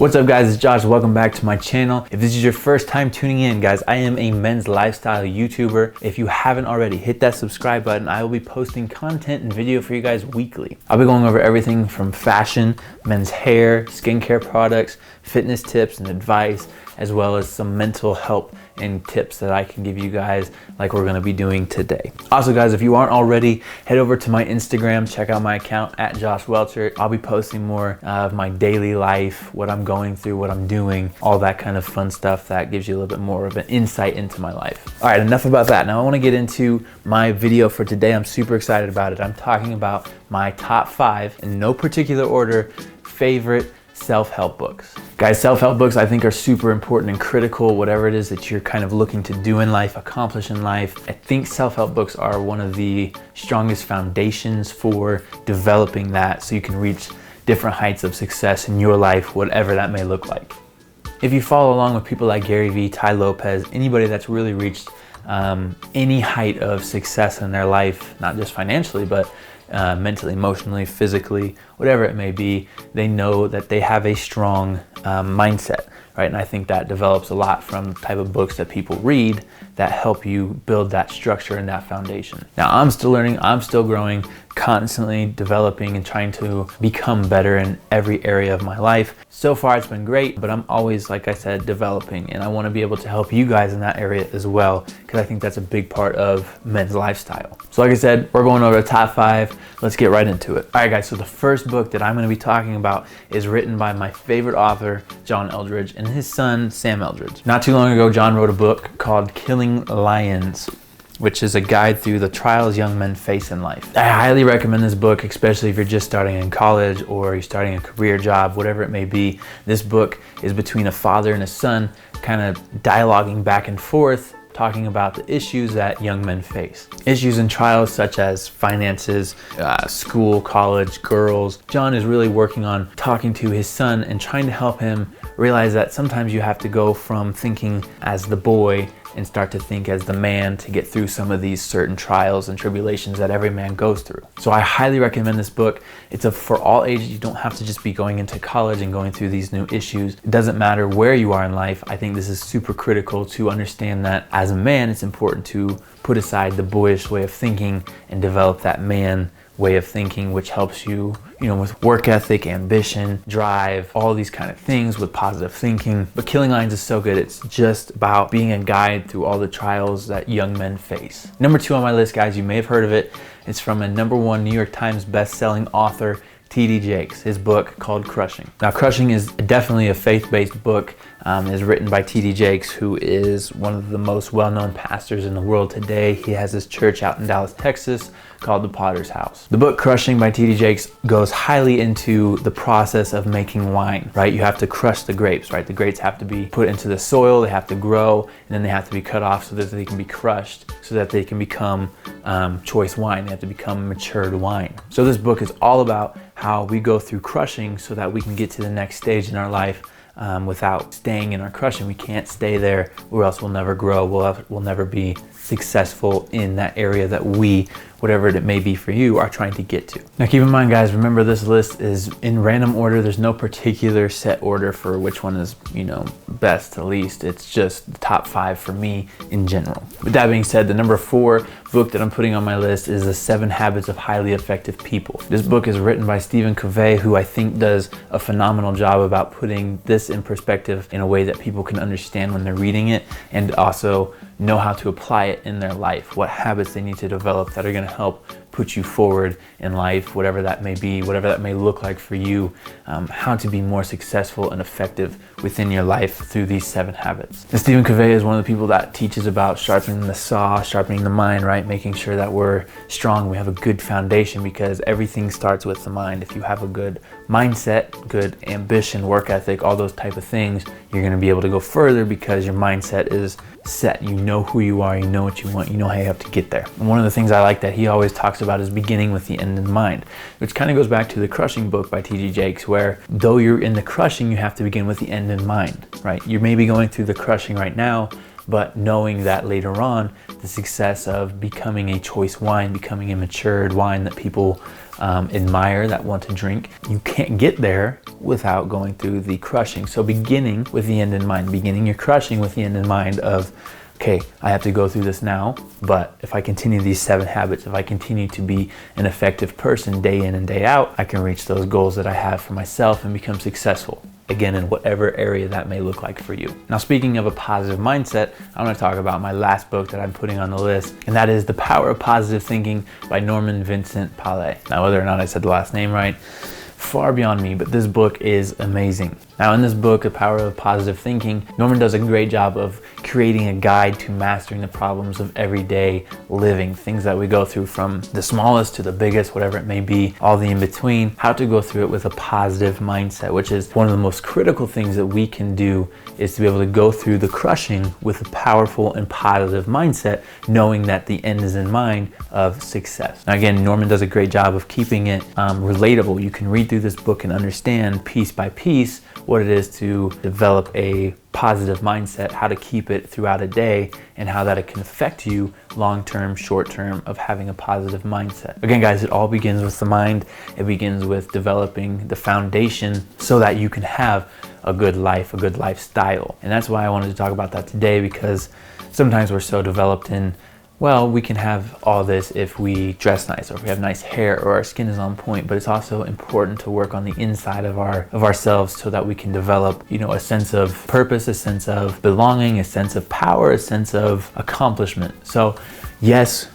What's up guys, it's Josh. Welcome back to my channel. If this is your first time tuning in, guys, I am a men's lifestyle YouTuber. If you haven't already, hit that subscribe button. I will be posting content and video for you guys weekly. I'll be going over everything from fashion, men's hair, skincare products, fitness tips and advice, as well as some mental help and tips that I can give you guys like we're gonna be doing today. Also guys, if you aren't already, head over to my Instagram, check out my account at Josh Welchert. I'll be posting more of my daily life, what I'm going through, what I'm doing, all that kind of fun stuff that gives you a little bit more of an insight into my life. All right, enough about that. Now I wanna get into my video for today. I'm super excited about it. I'm talking about my top 5, in no particular order, favorite self-help books. Guys, self-help books I think are super important and critical, whatever it is that you're kind of looking to do in life, accomplish in life. I think self-help books are one of the strongest foundations for developing that so you can reach different heights of success in your life, whatever that may look like. If you follow along with people like Gary Vee, Ty Lopez, anybody that's really reached any height of success in their life, not just financially, but mentally, emotionally, physically, whatever it may be, they know that they have a strong mindset, right? And I think that develops a lot from the type of books that people read that help you build that structure and that foundation. Now, I'm still learning, I'm still growing, constantly developing and trying to become better in every area of my life. So far it's been great, but I'm always, like I said, developing, and I want to be able to help you guys in that area as well, because I think that's a big part of men's lifestyle. So like I said, we're going over the top 5. Let's get right into it. All right guys, so the first book that I'm going to be talking about is written by my favorite author, John Eldredge, and his son, Sam Eldredge. Not too long ago, John wrote a book called Killing Lions, which is a guide through the trials young men face in life. I highly recommend this book, especially if you're just starting in college or you're starting a career job, whatever it may be. This book is between a father and a son, kind of dialoguing back and forth, talking about the issues that young men face. Issues and trials such as finances, school, college, girls. John is really working on talking to his son and trying to help him realize that sometimes you have to go from thinking as the boy and start to think as the man to get through some of these certain trials and tribulations that every man goes through. So I highly recommend this book. It's for all ages. You don't have to just be going into college and going through these new issues. It doesn't matter where you are in life. I think this is super critical to understand that as a man, it's important to put aside the boyish way of thinking and develop that man way of thinking, which helps you, with work ethic, ambition, drive, all these kind of things with positive thinking. But Killing Lions is so good. It's just about being a guide through all the trials that young men face. Number 2 on my list, guys, you may have heard of it. It's from a #1 New York Times best-selling author, T.D. Jakes, his book called Crushing. Now, Crushing is definitely a faith-based book. Is written by T.D. Jakes, who is one of the most well-known pastors in the world today. He has his church out in Dallas, Texas, called the Potter's House. The book Crushing by T.D. Jakes goes highly into the process of making wine, right? You have to crush the grapes, right? The grapes have to be put into the soil, they have to grow, and then they have to be cut off so that they can be crushed, so that they can become choice wine. They have to become matured wine. So this book is all about how we go through crushing so that we can get to the next stage in our life without staying in our crushing. We can't stay there or else we'll never grow. We'll never be successful in that area that we, whatever it may be for you, are trying to get to. Now keep in mind guys, remember this list is in random order. There's no particular set order for which one is, best to least. It's just the top 5 for me in general. With that being said, the number 4 book that I'm putting on my list is The 7 Habits of Highly Effective People. This book is written by Convey, who I think does a phenomenal job about putting this in perspective in a way that people can understand when they're reading it, and also know how to apply it in their life, what habits they need to develop that are going to help put you forward in life, whatever that may be, whatever that may look like for you, how to be more successful and effective within your life through these 7 habits. And Stephen Convey is one of the people that teaches about sharpening the saw, sharpening the mind, right? Making sure that we're strong, we have a good foundation, because everything starts with the mind. If you have a good mindset, good ambition, work ethic, all those type of things, you're going to be able to go further because your mindset is set. You know who you are, you know what you want, you know how you have to get there. And one of the things I like that he always talks about is beginning with the end in mind, which kind of goes back to the Crushing book by T.D. Jakes, where though you're in the crushing, you have to begin with the end in mind, right? You may be going through the crushing right now, but knowing that later on, the success of becoming a choice wine, becoming a matured wine that people admire, that want to drink, you can't get there without going through the crushing. So beginning with the end in mind, beginning your crushing with the end in mind of, okay, I have to go through this now, but if I continue these 7 habits, if I continue to be an effective person day in and day out, I can reach those goals that I have for myself and become successful. Again, in whatever area that may look like for you. Now, speaking of a positive mindset, I want to talk about my last book that I'm putting on the list, and that is The Power of Positive Thinking by Norman Vincent Peale. Now, whether or not I said the last name right, far beyond me, but this book is amazing. Now, in this book, The Power of Positive Thinking, Norman does a great job of creating a guide to mastering the problems of everyday living, things that we go through from the smallest to the biggest, whatever it may be, all the in between, how to go through it with a positive mindset, which is one of the most critical things that we can do, is to be able to go through the crushing with a powerful and positive mindset, knowing that the end is in mind of success. Now, again, Norman does a great job of keeping it relatable. You can read through this book and understand piece by piece what it is to develop a positive mindset, how to keep it throughout a day, and how that it can affect you long-term, short-term of having a positive mindset. Again, guys, it all begins with the mind. It begins with developing the foundation so that you can have a good life, a good lifestyle. And that's why I wanted to talk about that today, because sometimes we're so developed in, well, we can have all this if we dress nice, or if we have nice hair, or our skin is on point, but it's also important to work on the inside of ourselves so that we can develop, a sense of purpose, a sense of belonging, a sense of power, a sense of accomplishment. So yes,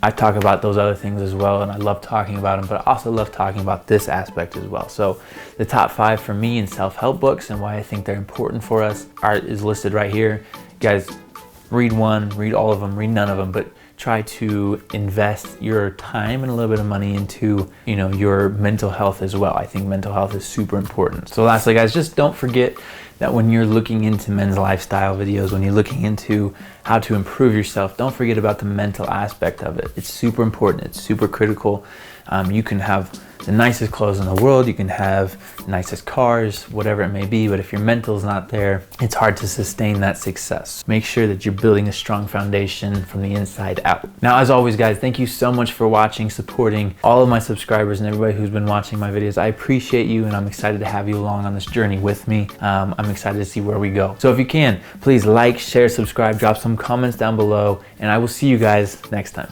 I talk about those other things as well, and I love talking about them, but I also love talking about this aspect as well. So the top 5 for me in self-help books and why I think they're important for us is listed right here. Guys, read one, read all of them, read none of them, but try to invest your time and a little bit of money into, your mental health as well. I think mental health is super important. So lastly, guys, just don't forget that when you're looking into men's lifestyle videos, when you're looking into how to improve yourself, don't forget about the mental aspect of it. It's super important. It's super critical. You can have the nicest clothes in the world, you can have the nicest cars, whatever it may be, but if your mental's not there, it's hard to sustain that success. Make sure that you're building a strong foundation from the inside out. Now, as always, guys, thank you so much for watching, supporting all of my subscribers and everybody who's been watching my videos. I appreciate you, and I'm excited to have you along on this journey with me. I'm excited to see where we go. So if you can, please like, share, subscribe, drop some comments down below, and I will see you guys next time.